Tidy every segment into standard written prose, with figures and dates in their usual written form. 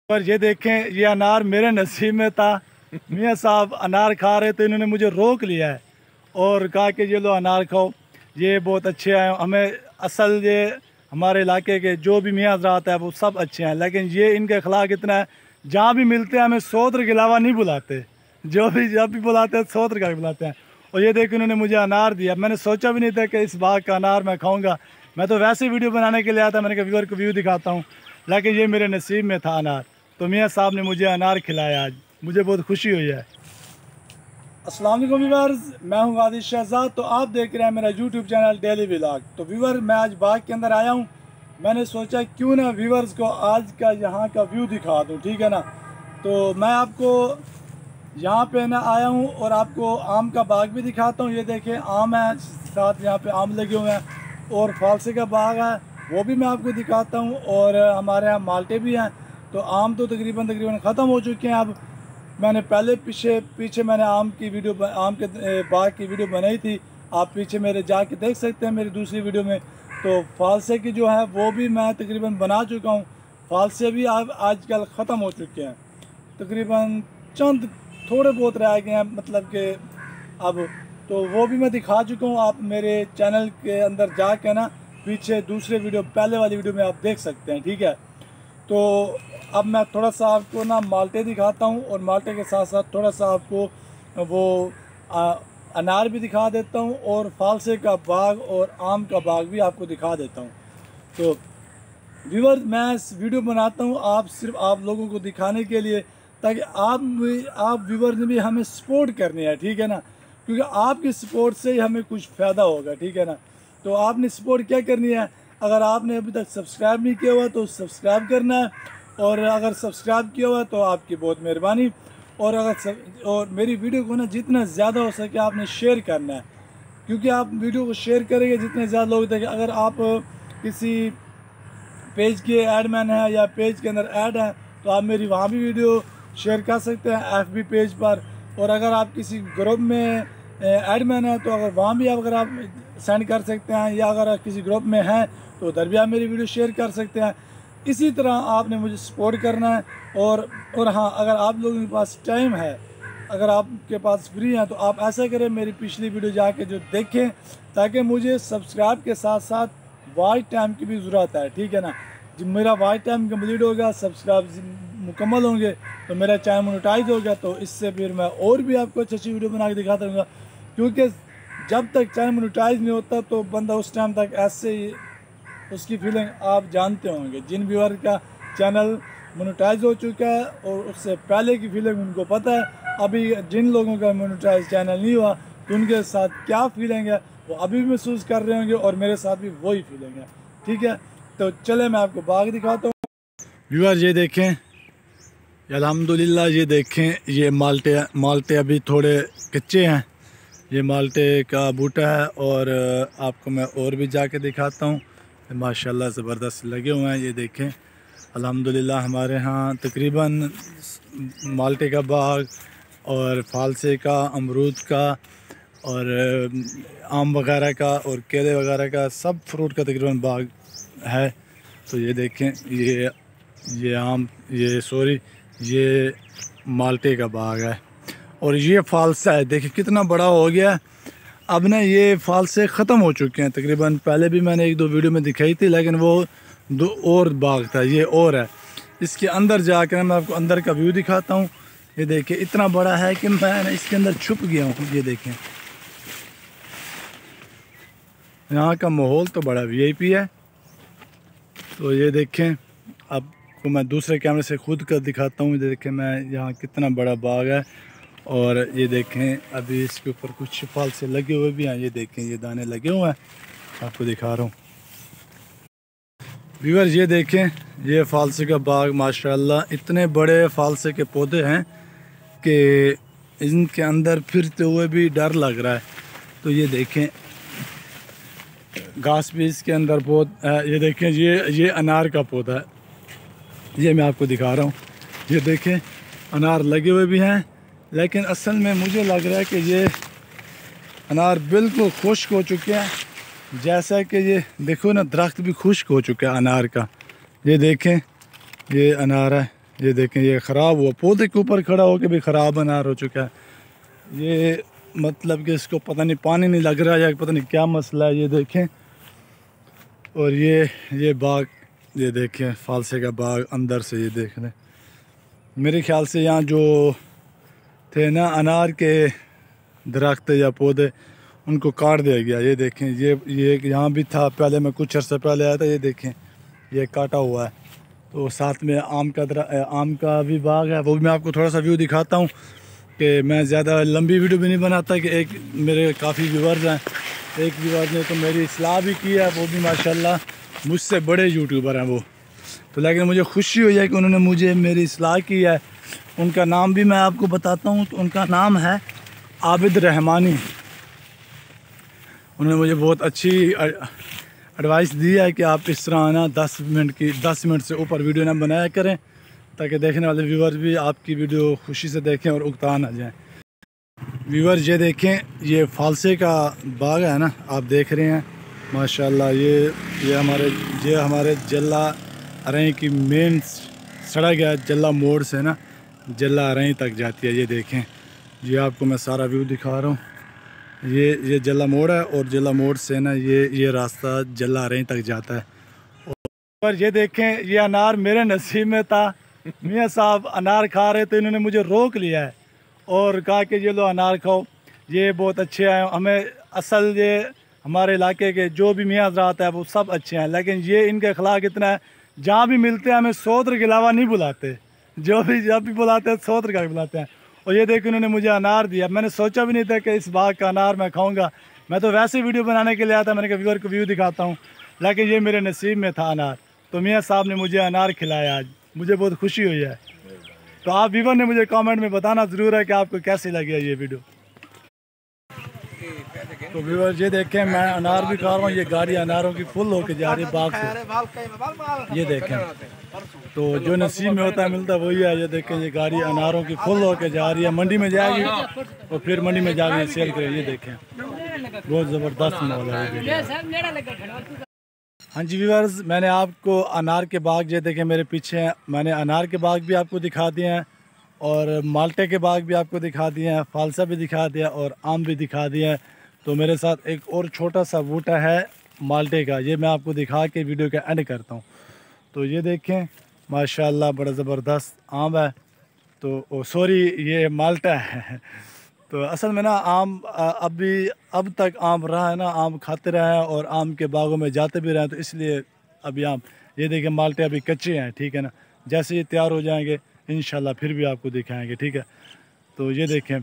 पर ये देखें, ये अनार मेरे नसीब में था। मियाँ साहब अनार खा रहे थे, इन्होंने मुझे रोक लिया है और कहा कि ये लो अनार खाओ, ये बहुत अच्छे हैं। हमें असल ये हमारे इलाके के जो भी मियाँ हज़रात है वो सब अच्छे हैं, लेकिन ये इनके अखलाक इतना है, जहाँ भी मिलते हैं हमें सौत्र के अलावा नहीं बुलाते। जो भी जब भी बुलाते हैं सौत्र का बुलाते हैं। और ये देखो इन्होंने मुझे अनार दिया, मैंने सोचा भी नहीं था कि इस बाग का अनार मैं खाऊँगा। मैं तो वैसे वीडियो बनाने के लिए आया था, मैंने कहा व्यूअर को व्यू दिखाता हूँ, लेकिन ये मेरे नसीब में था अनार। तो मियाँ साहब ने मुझे अनार खिलाया, आज मुझे बहुत खुशी हुई है। अस्सलाम वालेकुम व्यूअर्स, मैं हूँ गादिर शहजाद। तो आप देख रहे हैं मेरा यूट्यूब चैनल डेली व्लॉग। तो व्यूअर मैं आज बाग के अंदर आया हूँ, मैंने सोचा क्यों ना व्यूअर्स को आज का यहाँ का व्यू दिखा दूँ, ठीक है ना। तो मैं आपको यहाँ पे ना आया हूँ और आपको आम का बाग भी दिखाता हूँ। ये देखें आम है, साथ यहाँ पे आम लगे हुए हैं और फालसे का बाग है वो भी मैं आपको दिखाता हूँ। और हमारे यहाँ माल्टे भी हैं। तो आम तो तकरीबन ख़त्म हो चुके हैं। अब मैंने पहले पीछे मैंने आम के बाग की वीडियो बनाई थी, आप पीछे मेरे जाके देख सकते हैं मेरी दूसरी वीडियो में। तो फालसे की जो है वो भी मैं तकरीबन बना चुका हूँ। फालसे भी अब आजकल ख़त्म हो चुके हैं, तकरीबन चंद थोड़े बहुत रह गए हैं, मतलब कि अब तो वो भी मैं दिखा चुका हूँ। आप मेरे चैनल के अंदर जाके ना पीछे दूसरे वीडियो पहले वाली वीडियो में आप देख सकते हैं, ठीक है। तो अब मैं थोड़ा सा आपको ना माल्टे दिखाता हूँ और माल्टे के साथ साथ थोड़ा सा आपको वो अनार भी दिखा देता हूँ और फालसे का बाग और आम का बाग भी आपको दिखा देता हूँ। तो व्यूअर मैं इस वीडियो बनाता हूँ सिर्फ आप लोगों को दिखाने के लिए, ताकि आप व्यूअर ने भी हमें सपोर्ट करनी है, ठीक है ना। क्योंकि आपकी सपोर्ट से ही हमें कुछ फ़ायदा होगा, ठीक है ना। तो आपने सपोर्ट क्या करनी है, अगर आपने अभी तक सब्सक्राइब नहीं किया हुआ तो सब्सक्राइब करना है, और अगर सब्सक्राइब किया हुआ तो आपकी बहुत मेहरबानी। और और मेरी वीडियो को ना जितना ज़्यादा हो सके आपने शेयर करना है, क्योंकि आप वीडियो को शेयर करेंगे जितने ज़्यादा लोग देखें। अगर आप किसी पेज के एडमैन हैं या पेज के अंदर ऐड हैं तो आप मेरी वहाँ भी वीडियो शेयर कर सकते हैं FB पेज पर। और अगर आप किसी ग्रुप में एडमैन हैं तो अगर वहाँ भी अगर आप सेंड कर सकते हैं, या अगर आप किसी ग्रुप में हैं तो उधर भी आप मेरी वीडियो शेयर कर सकते हैं। इसी तरह आपने मुझे सपोर्ट करना है। और हाँ, अगर आप लोगों के पास टाइम है, अगर आपके पास फ्री हैं तो आप ऐसा करें, मेरी पिछली वीडियो जाके जो देखें, ताकि मुझे सब्सक्राइब के साथ साथ वाच टाइम की भी ज़रूरत है, ठीक है ना। जब मेरा वाच टाइम कम्प्लीट होगा, सब्सक्राइब मुकम्मल होंगे तो मेरा चैनल मोनेटाइज होगा। तो इससे फिर मैं और भी आपको अच्छी अच्छी वीडियो बना के दिखाता रहूँगा, क्योंकि जब तक चैनल मोनेटाइज नहीं होता तो बंदा उस टाइम तक ऐसे ही उसकी फीलिंग आप जानते होंगे। जिन व्यूअर का चैनल मोनेटाइज हो चुका है और उससे पहले की फीलिंग उनको पता है। अभी जिन लोगों का मोनेटाइज चैनल नहीं हुआ तो उनके साथ क्या फीलिंग है वो अभी भी महसूस कर रहे होंगे, और मेरे साथ भी वही फीलिंग है, ठीक है। तो चले मैं आपको बाग दिखाता हूँ। व्यूअर ये देखें, अल्हम्दुलिल्लाह ये देखें, ये माल्टे अभी थोड़े कच्चे हैं। ये माल्टे का बूटा है और आपको मैं और भी जाके दिखाता हूँ। माशाल्लाह ज़बरदस्त लगे हुए हैं। ये देखें अल्हम्दुलिल्लाह हमारे यहाँ तकरीबन माल्टे का बाग और फालसे का, अमरूद का और आम वगैरह का और केले वगैरह का, सब फ्रूट का तकरीबन बाग है। तो ये देखें, ये माल्टे का बाग है और ये फालसा है। देखिए कितना बड़ा हो गया। अब ना ये फालसे ख़त्म हो चुके हैं तकरीबन, पहले भी मैंने एक दो वीडियो में दिखाई थी, लेकिन वो दो और बाग था, ये और है। इसके अंदर जाकर मैं आपको अंदर का व्यू दिखाता हूँ। ये देखिए इतना बड़ा है कि मैं इसके अंदर छुप गया हूँ। ये देखें यहाँ का माहौल तो बड़ा VIP है। तो ये देखें, आपको मैं दूसरे कैमरे से खुद कर दिखाता हूँ। देखें मैं यहाँ कितना बड़ा बाग है। और ये देखें अभी इसके ऊपर कुछ फल से लगे हुए भी हैं। ये देखें ये दाने लगे हुए हैं, आपको दिखा रहा हूँ। व्यूअर ये देखें, ये फालसे का बाग माशाल्लाह इतने बड़े फालसे के पौधे हैं कि इनके अंदर फिरते हुए भी डर लग रहा है। तो ये देखें घास भी इसके अंदर बहुत है। ये देखें ये अनार का पौधा है, ये मैं आपको दिखा रहा हूँ। ये देखें अनार लगे हुए भी हैं, लेकिन असल में मुझे लग रहा है कि ये अनार बिल्कुल खुश्क हो चुके हैं। जैसा कि ये देखो ना, दरख्त भी खुश्क हो चुका है अनार का। ये देखें ये अनार है, ये देखें, ये ख़राब हुआ पौधे के ऊपर खड़ा होकर भी ख़राब अनार हो चुका है। ये मतलब कि इसको पता नहीं पानी नहीं लग रहा है या पता नहीं क्या मसला है। ये देखें, और ये बाग, ये देखें फालसे का बाग अंदर से, ये देख लें। मेरे ख्याल से यहाँ जो थे ना अनार के दरख्त या पौधे, उनको काट दिया गया। ये देखें, ये यहाँ भी था पहले, मैं कुछ अर्सा पहले आया था। ये देखें, ये काटा हुआ है। तो साथ में आम का भी बाग है, वो भी मैं आपको थोड़ा सा व्यू दिखाता हूँ कि मैं ज़्यादा लंबी वीडियो भी नहीं बनाता। कि एक मेरे काफ़ी व्यूवर्स हैं, एक व्यूवर ने तो मेरी इस्लाह भी की है, वो भी माशाल्लाह मुझसे बड़े यूट्यूबर हैं वो। तो लेकिन मुझे खुशी हुई है कि उन्होंने मुझे मेरी इस्लाह की है। उनका नाम भी मैं आपको बताता हूँ कि उनका नाम है आबिद रहमानी। उन्होंने मुझे बहुत अच्छी एडवाइस दी है कि आप इस तरह ना 10 मिनट से ऊपर वीडियो ना बनाया करें, ताकि देखने वाले व्यूवर भी आपकी वीडियो खुशी से देखें और उकता ना जाएँ। व्यूवर ये देखें, ये फालसे का बाग है ना, आप देख रहे हैं माशाल्लाह। ये हमारे जल्ला अरई की मेन सड़क है, जल्ला मोड़ से ना जल्ला अरई तक जाती है। ये देखें, ये आपको मैं सारा व्यू दिखा रहा हूँ। ये जल्ला मोड़ है और जल्ला मोड़ से ना ये रास्ता जल्ला अरई तक जाता है। और ये देखें, ये अनार मेरे नसीब में था। मियाँ साहब अनार खा रहे थे, इन्होंने मुझे रोक लिया है और कहा कि ये लो अनार खाओ, ये बहुत अच्छे हैं। हमें असल ये हमारे इलाके के जो भी मियाँ हज़रात है वो सब अच्छे हैं, लेकिन ये इनका अखलाक इतना है, जहाँ भी मिलते हैं हमें सौत्र के अलावा नहीं बुलाते। जब भी बुलाते हैं सौत्र का बुलाते हैं। और ये देखो, इन्होंने मुझे अनार दिया। मैंने सोचा भी नहीं था कि इस बाग का अनार मैं खाऊँगा। मैं तो वैसे वीडियो बनाने के लिए आया था, मैंने कहा व्यूअर को व्यू दिखाता हूँ, लेकिन ये मेरे नसीब में था अनार। तो मियाँ साहब ने मुझे अनार खिलाया आज, मुझे बहुत खुशी हुई है। तो आप व्यूअर ने मुझे कमेंट में बताना ज़रूर है कि आपको कैसी लगी है ये वीडियो। तो व्यूअर ये देखें, मैं अनार भी खा रहा हूँ। ये गाड़ी अनारों की फुल होके जा रही है बाग से। ये देखें, तो जो नसीब में होता है मिलता वही है। ये देखें, ये गाड़ी अनारों की फुल होके जा रही है, मंडी में जाएगी और फिर मंडी में जाके सेल करेगी। ये देखें, बहुत ज़बरदस्त माहौल है। हाँ जी व्यूअर्स, मैंने आपको अनार के बाग, ये देखें मेरे पीछे हैं, मैंने अनार के बाग भी आपको दिखा दिए हैं और माल्टे के बाग भी आपको दिखा दिए हैं, फालसा भी दिखा दिया और आम भी दिखा दिए हैं। तो मेरे साथ एक और छोटा सा बूटा है माल्टे का, ये मैं आपको दिखा के वीडियो का एंड करता हूँ। तो ये देखें माशाल्लाह बड़ा ज़बरदस्त आम है। तो सॉरी, ये माल्टा है। तो असल में ना आम अब तक आम रहा है ना, आम खाते रहे हैं और आम के बागों में जाते भी रहे हैं, तो इसलिए अभी आम, ये देखें माल्टे अभी कच्चे हैं, ठीक है ना। जैसे ये तैयार हो जाएंगे इंशाल्लाह फिर भी आपको दिखाएंगे, ठीक है। तो ये देखें,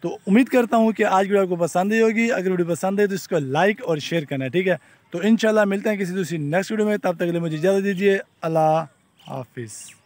तो उम्मीद करता हूँ कि आज वीडियो आपको पसंद ही होगी। अगर वीडियो पसंद है तो इसको लाइक और शेयर करना है, ठीक है। तो इंशाल्लाह मिलते हैं किसी दूसरी नेक्स्ट वीडियो में, तब तक के लिए मुझे इजाज़त दीजिए। अल्लाह हाफिज़।